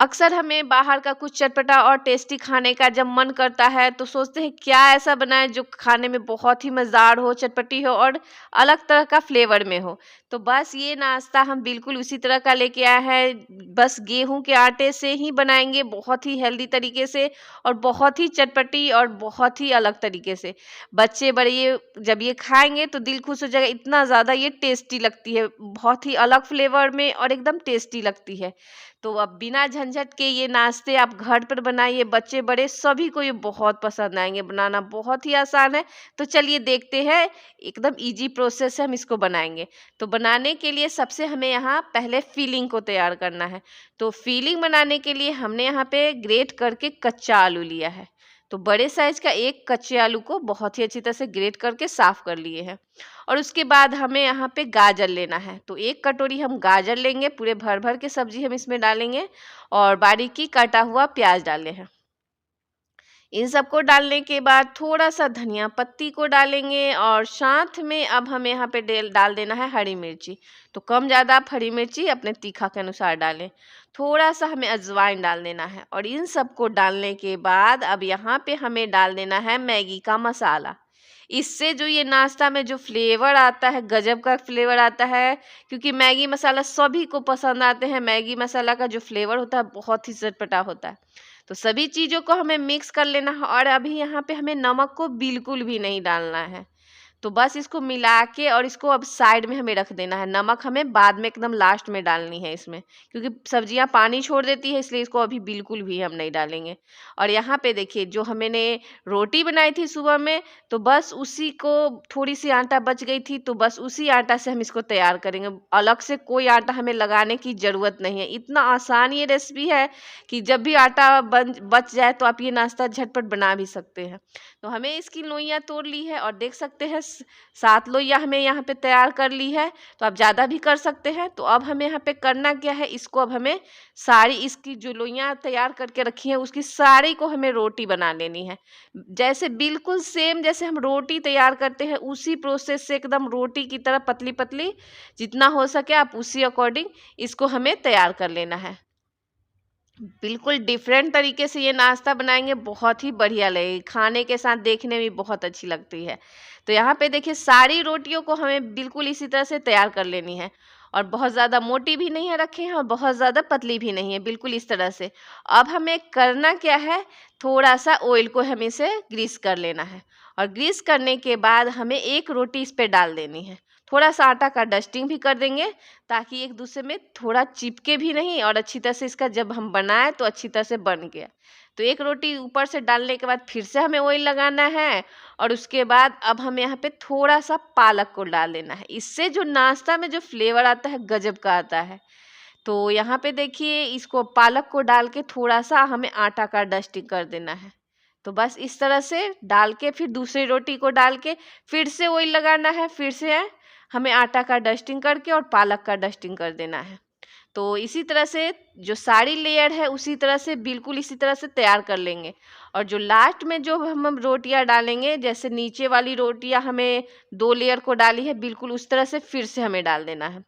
अक्सर हमें बाहर का कुछ चटपटा और टेस्टी खाने का जब मन करता है तो सोचते हैं क्या ऐसा बनाएं जो खाने में बहुत ही मज़ेदार हो, चटपटी हो और अलग तरह का फ्लेवर में हो। तो बस ये नाश्ता हम बिल्कुल उसी तरह का लेके आए हैं। बस गेहूं के आटे से ही बनाएंगे, बहुत ही हेल्दी तरीके से और बहुत ही चटपटी और बहुत ही अलग तरीके से। बच्चे बड़े ये जब ये खाएंगे तो दिल खुश हो जाएगा, इतना ज़्यादा ये टेस्टी लगती है, बहुत ही अलग फ्लेवर में और एकदम टेस्टी लगती है। तो अब बिना झंझट के ये नाश्ते आप घर पर बनाइए, बच्चे बड़े सभी को ये बहुत पसंद आएंगे। बनाना बहुत ही आसान है। तो चलिए देखते हैं, एकदम इजी प्रोसेस से हम इसको बनाएंगे। तो बनाने के लिए सबसे हमें यहाँ पहले फिलिंग को तैयार करना है। तो फिलिंग बनाने के लिए हमने यहाँ पे ग्रेट करके कच्चा आलू लिया है। तो बड़े साइज का एक कच्चे आलू को बहुत ही अच्छी तरह से ग्रेट करके साफ कर लिए हैं। और उसके बाद हमें यहाँ पे गाजर लेना है। तो एक कटोरी हम गाजर लेंगे, पूरे भर भर के सब्जी हम इसमें डालेंगे और बारीकी काटा हुआ प्याज डाले हैं। इन सबको डालने के बाद थोड़ा सा धनिया पत्ती को डालेंगे और साथ में अब हमें यहाँ पे डाल देना है हरी मिर्ची। तो कम ज़्यादा आप हरी मिर्ची अपने तीखा के अनुसार डालें। थोड़ा सा हमें अजवाइन डाल देना है और इन सबको डालने के बाद अब यहाँ पे हमें डाल देना है मैगी का मसाला। इससे जो ये नाश्ता में जो फ्लेवर आता है, गजब का फ्लेवर आता है, क्योंकि मैगी मसाला सभी को पसंद आते हैं। मैगी मसाला का जो फ्लेवर होता है बहुत ही चटपटा होता है। तो सभी चीज़ों को हमें मिक्स कर लेना है और अभी यहाँ पे हमें नमक को बिल्कुल भी नहीं डालना है। तो बस इसको मिला के और इसको अब साइड में हमें रख देना है। नमक हमें बाद में एकदम लास्ट में डालनी है इसमें, क्योंकि सब्जियां पानी छोड़ देती है, इसलिए इसको अभी बिल्कुल भी हम नहीं डालेंगे। और यहाँ पे देखिए जो हमने रोटी बनाई थी सुबह में, तो बस उसी को थोड़ी सी आटा बच गई थी, तो बस उसी आटा से हम इसको तैयार करेंगे। अलग से कोई आटा हमें लगाने की ज़रूरत नहीं है। इतना आसान ये रेसिपी है कि जब भी आटा बच जाए तो आप ये नाश्ता झटपट बना भी सकते हैं। तो हमें इसकी लोइयाँ तोड़ ली है और देख सकते हैं 7 लोइयाँ हमें यहाँ पे तैयार कर ली है। तो आप ज़्यादा भी कर सकते हैं। तो अब हमें यहाँ पे करना क्या है, इसको अब हमें सारी इसकी जो लोइयाँ तैयार करके रखी है उसकी सारी को हमें रोटी बना लेनी है। जैसे बिल्कुल सेम जैसे हम रोटी तैयार करते हैं उसी प्रोसेस से एकदम रोटी की तरह पतली पतली जितना हो सके आप उसी अकॉर्डिंग इसको हमें तैयार कर लेना है। बिल्कुल डिफरेंट तरीके से ये नाश्ता बनाएंगे, बहुत ही बढ़िया लगेगी, खाने के साथ देखने में बहुत अच्छी लगती है। तो यहाँ पे देखिए सारी रोटियों को हमें बिल्कुल इसी तरह से तैयार कर लेनी है और बहुत ज़्यादा मोटी भी नहीं है रखे हैं और बहुत ज़्यादा पतली भी नहीं है, बिल्कुल इस तरह से। अब हमें करना क्या है, थोड़ा सा ऑयल को हमें इसे ग्रीस कर लेना है और ग्रीस करने के बाद हमें एक रोटी इस पे डाल देनी है। थोड़ा सा आटा का डस्टिंग भी कर देंगे ताकि एक दूसरे में थोड़ा चिपके भी नहीं और अच्छी तरह से इसका जब हम बनाए तो अच्छी तरह से बन गया। तो एक रोटी ऊपर से डालने के बाद फिर से हमें ऑयल लगाना है और उसके बाद अब हमें यहाँ पे थोड़ा सा पालक को डाल देना है। इससे जो नाश्ता में जो फ्लेवर आता है गजब का आता है। तो यहाँ पे देखिए इसको पालक को डाल के थोड़ा सा हमें आटा का डस्टिंग कर देना है। तो बस इस तरह से डाल के फिर दूसरी रोटी को डाल के फिर से ऑयल लगाना है, फिर से हमें आटा का डस्टिंग करके और पालक का डस्टिंग कर देना है। तो इसी तरह से जो सारी लेयर है उसी तरह से बिल्कुल इसी तरह से तैयार कर लेंगे। और जो लास्ट में जो हम रोटियां डालेंगे, जैसे नीचे वाली रोटियां हमें 2 लेयर को डाली है, बिल्कुल उस तरह से फिर से हमें डाल देना है।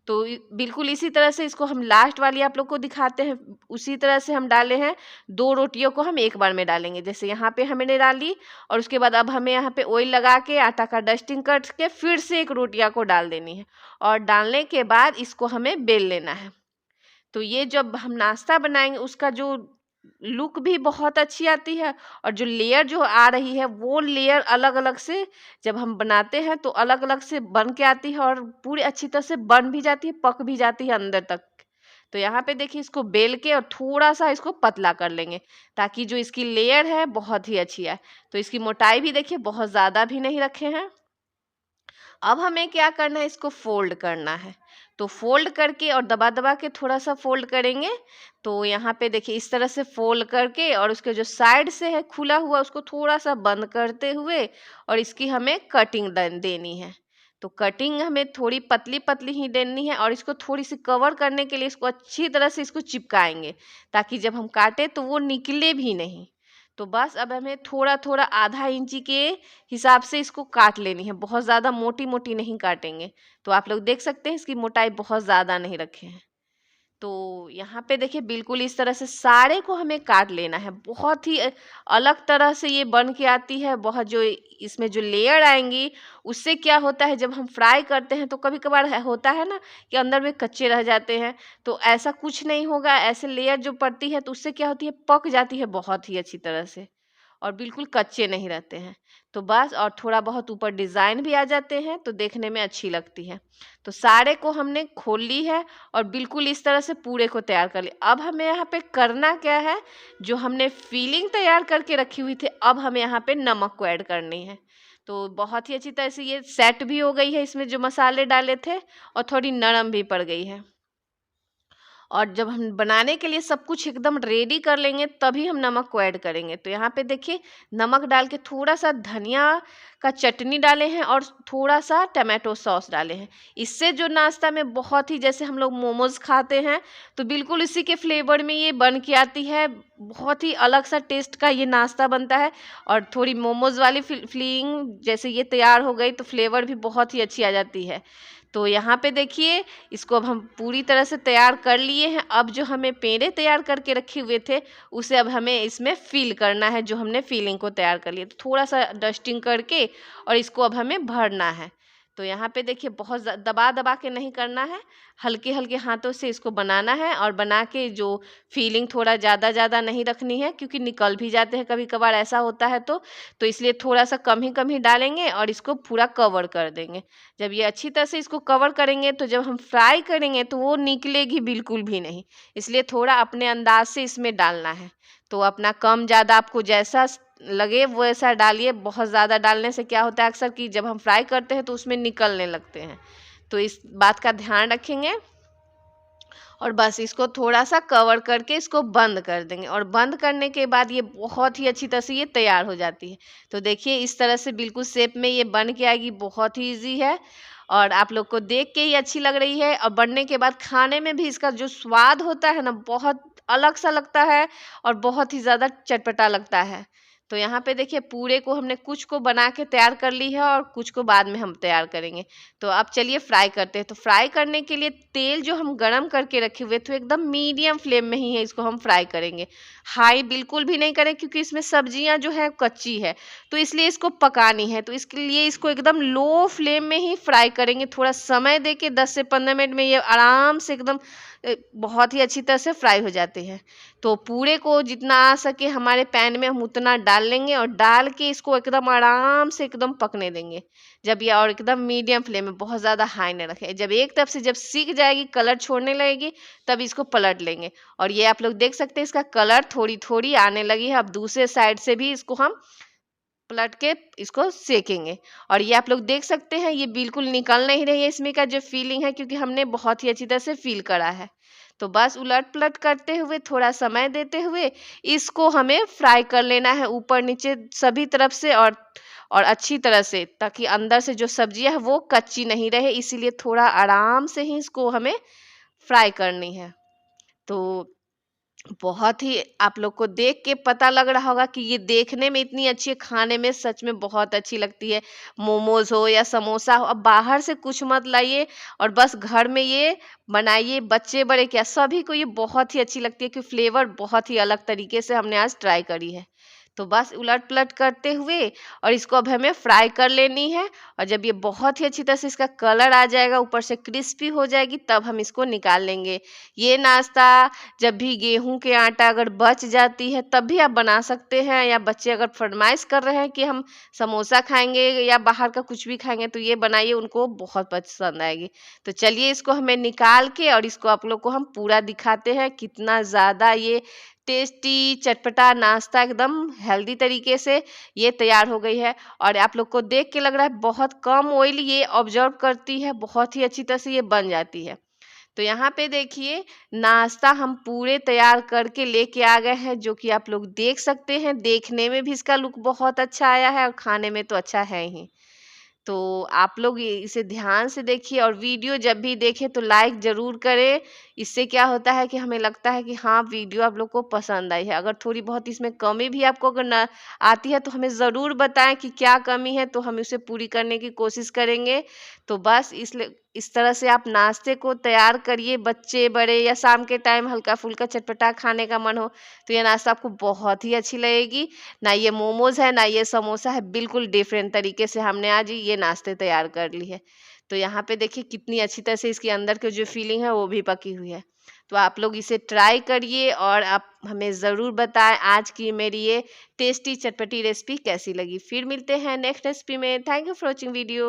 तो बिल्कुल इसी तरह से इसको हम लास्ट वाली आप लोग को दिखाते हैं, उसी तरह से हम डाले हैं। 2 रोटियों को हम एक बार में डालेंगे, जैसे यहाँ पे हमने डाली और उसके बाद अब हमें यहाँ पे ऑयल लगा के आटा का डस्टिंग करके फिर से एक रोटियां को डाल देनी है और डालने के बाद इसको हमें बेल लेना है। तो ये जब हम नाश्ता बनाएंगे उसका जो लुक भी बहुत अच्छी आती है और जो लेयर जो आ रही है वो लेयर अलग अलग से जब हम बनाते हैं तो अलग अलग से बन के आती है और पूरी अच्छी तरह से बन भी जाती है, पक भी जाती है अंदर तक। तो यहाँ पे देखिए इसको बेल के और थोड़ा सा इसको पतला कर लेंगे ताकि जो इसकी लेयर है बहुत ही अच्छी है। तो इसकी मोटाई भी देखिए बहुत ज़्यादा भी नहीं रखे हैं। अब हमें क्या करना है, इसको फोल्ड करना है। तो फोल्ड करके और दबा दबा के थोड़ा सा फोल्ड करेंगे। तो यहाँ पे देखिए इस तरह से फोल्ड करके और उसके जो साइड से है खुला हुआ उसको थोड़ा सा बंद करते हुए और इसकी हमें कटिंग देनी है। तो कटिंग हमें थोड़ी पतली पतली ही देनी है और इसको थोड़ी सी कवर करने के लिए इसको अच्छी तरह से इसको चिपकाएंगे ताकि जब हम काटें तो वो निकले भी नहीं। तो बस अब हमें थोड़ा थोड़ा आधा इंची के हिसाब से इसको काट लेनी है, बहुत ज़्यादा मोटी मोटी नहीं काटेंगे। तो आप लोग देख सकते हैं इसकी मोटाई बहुत ज़्यादा नहीं रखे हैं। तो यहाँ पे देखिए बिल्कुल इस तरह से सारे को हमें काट लेना है। बहुत ही अलग तरह से ये बन के आती है। बहुत जो इसमें जो लेयर आएँगी, उससे क्या होता है जब हम फ्राई करते हैं तो कभी-कभार होता है ना कि अंदर में कच्चे रह जाते हैं, तो ऐसा कुछ नहीं होगा। ऐसे लेयर जो पड़ती है तो उससे क्या होती है, पक जाती है बहुत ही अच्छी तरह से और बिल्कुल कच्चे नहीं रहते हैं। तो बस और थोड़ा बहुत ऊपर डिज़ाइन भी आ जाते हैं तो देखने में अच्छी लगती है। तो सारे को हमने खोल ली है और बिल्कुल इस तरह से पूरे को तैयार कर लिया। अब हमें यहाँ पे करना क्या है, जो हमने फिलिंग तैयार करके रखी हुई थी, अब हमें यहाँ पे नमक को ऐड करनी है। तो बहुत ही अच्छी तरह से ये सेट भी हो गई है, इसमें जो मसाले डाले थे, और थोड़ी नरम भी पड़ गई है। और जब हम बनाने के लिए सब कुछ एकदम रेडी कर लेंगे तभी हम नमक को ऐड करेंगे। तो यहाँ पे देखिए नमक डाल के थोड़ा सा धनिया का चटनी डाले हैं और थोड़ा सा टमाटो सॉस डाले हैं। इससे जो नाश्ता में बहुत ही, जैसे हम लोग मोमोज खाते हैं तो बिल्कुल इसी के फ्लेवर में ये बन के आती है। बहुत ही अलग सा टेस्ट का ये नाश्ता बनता है और थोड़ी मोमोज वाली फीलिंग जैसे ये तैयार हो गई तो फ्लेवर भी बहुत ही अच्छी आ जाती है। तो यहाँ पे देखिए इसको अब हम पूरी तरह से तैयार कर लिए हैं। अब जो हमें पेड़े तैयार करके रखे हुए थे उसे अब हमें इसमें फिल करना है, जो हमने फिलिंग को तैयार कर लिया। तो थोड़ा सा डस्टिंग करके और इसको अब हमें भरना है। तो यहाँ पे देखिए बहुत दबा दबा के नहीं करना है, हल्के हल्के हाथों से इसको बनाना है। और बना के जो फीलिंग थोड़ा ज़्यादा नहीं रखनी है, क्योंकि निकल भी जाते हैं कभी कभार, ऐसा होता है तो इसलिए थोड़ा सा कम ही डालेंगे और इसको पूरा कवर कर देंगे। जब ये अच्छी तरह से इसको कवर करेंगे तो जब हम फ्राई करेंगे तो वो निकलेगी बिल्कुल भी नहीं। इसलिए थोड़ा अपने अंदाज से इसमें डालना है। तो अपना कम ज़्यादा आपको जैसा लगे वैसा डालिए। बहुत ज़्यादा डालने से क्या होता है अक्सर कि जब हम फ्राई करते हैं तो उसमें निकलने लगते हैं। तो इस बात का ध्यान रखेंगे और बस इसको थोड़ा सा कवर करके इसको बंद कर देंगे। और बंद करने के बाद ये बहुत ही अच्छी तरह से ये तैयार हो जाती है। तो देखिए इस तरह से बिल्कुल शेप में ये बन के आएगी। बहुत ही ईजी है और आप लोग को देख के ही अच्छी लग रही है, और बनने के बाद खाने में भी इसका जो स्वाद होता है ना, बहुत अलग सा लगता है और बहुत ही ज़्यादा चटपटा लगता है। तो यहाँ पे देखिए पूरे को हमने कुछ को बना के तैयार कर ली है और कुछ को बाद में हम तैयार करेंगे। तो अब चलिए फ्राई करते हैं। तो फ्राई करने के लिए तेल जो हम गरम करके रखे हुए थे एकदम मीडियम फ्लेम में ही है, इसको हम फ्राई करेंगे। हाई बिल्कुल भी नहीं करें, क्योंकि इसमें सब्जियां जो है कच्ची है तो इसलिए इसको पकानी है। तो इसके लिए इसको एकदम लो फ्लेम में ही फ्राई करेंगे। थोड़ा समय दे के 10 से 15 मिनट में ये आराम से एकदम बहुत ही अच्छी तरह से फ्राई हो जाते हैं। तो पूरे को जितना आ सके हमारे पैन में हम उतना डाल लेंगे और डाल के इसको एकदम आराम से एकदम पकने देंगे। जब ये, और एकदम मीडियम फ्लेम में, बहुत ज़्यादा हाई नहीं रखें। जब एक तरफ से जब सीख जाएगी, कलर छोड़ने लगेगी, तब इसको पलट लेंगे। और ये आप लोग देख सकते हैं इसका कलर थोड़ी थोड़ी आने लगी है। अब दूसरे साइड से भी इसको हम पलट के इसको सेकेंगे। और ये आप लोग देख सकते हैं ये बिल्कुल निकल नहीं रही है इसमें का जो फीलिंग है, क्योंकि हमने बहुत ही अच्छी तरह से फील करा है। तो बस उलट पलट करते हुए, थोड़ा समय देते हुए इसको हमें फ्राई कर लेना है, ऊपर नीचे सभी तरफ से और अच्छी तरह से, ताकि अंदर से जो सब्जियां है वो कच्ची नहीं रहे। इसीलिए थोड़ा आराम से ही इसको हमें फ्राई करनी है। तो बहुत ही आप लोग को देख के पता लग रहा होगा कि ये देखने में इतनी अच्छी है, खाने में सच में बहुत अच्छी लगती है। मोमोज हो या समोसा हो, अब बाहर से कुछ मत लाइए और बस घर में ये बनाइए। बच्चे बड़े क्या, सभी को ये बहुत ही अच्छी लगती है, कि फ्लेवर बहुत ही अलग तरीके से हमने आज ट्राई करी है। तो बस उलट पलट करते हुए और इसको अब हमें फ्राई कर लेनी है। और जब ये बहुत ही अच्छी तरह से इसका कलर आ जाएगा, ऊपर से क्रिस्पी हो जाएगी, तब हम इसको निकाल लेंगे। ये नाश्ता जब भी गेहूं के आटा अगर बच जाती है तब भी आप बना सकते हैं, या बच्चे अगर फरमाइश कर रहे हैं कि हम समोसा खाएंगे या बाहर का कुछ भी खाएंगे तो ये बनाइए, उनको बहुत पसंद आएगी। तो चलिए इसको हमें निकाल के और इसको आप लोग को हम पूरा दिखाते हैं कितना ज़्यादा ये टेस्टी चटपटा नाश्ता एकदम हेल्दी तरीके से ये तैयार हो गई है। और आप लोग को देख के लग रहा है बहुत कम ऑयल ये ऑब्जर्व करती है, बहुत ही अच्छी तरह से ये बन जाती है। तो यहाँ पे देखिए नाश्ता हम पूरे तैयार करके लेके आ गए हैं, जो कि आप लोग देख सकते हैं। देखने में भी इसका लुक बहुत अच्छा आया है और खाने में तो अच्छा है ही। तो आप लोग इसे ध्यान से देखिए और वीडियो जब भी देखें तो लाइक ज़रूर करें। इससे क्या होता है कि हमें लगता है कि हाँ, वीडियो आप लोग को पसंद आई है। अगर थोड़ी बहुत इसमें कमी भी आपको अगर ना आती है तो हमें ज़रूर बताएं कि क्या कमी है, तो हम उसे पूरी करने की कोशिश करेंगे। तो बस इसलिए इस तरह से आप नाश्ते को तैयार करिए, बच्चे बड़े या शाम के टाइम हल्का फुल्का चटपटा खाने का मन हो तो ये नाश्ता आपको बहुत ही अच्छी लगेगी। ना ये मोमोज है, ना ये समोसा है, बिल्कुल डिफरेंट तरीके से हमने आज ये नाश्ते तैयार कर ली है। तो यहाँ पे देखिए कितनी अच्छी तरह से इसके अंदर की जो फीलिंग है वो भी पकी हुई है। तो आप लोग इसे ट्राई करिए और आप हमें ज़रूर बताएं आज की मेरी ये टेस्टी चटपटी रेसिपी कैसी लगी। फिर मिलते हैं नेक्स्ट रेसिपी में। Thank you for watching video.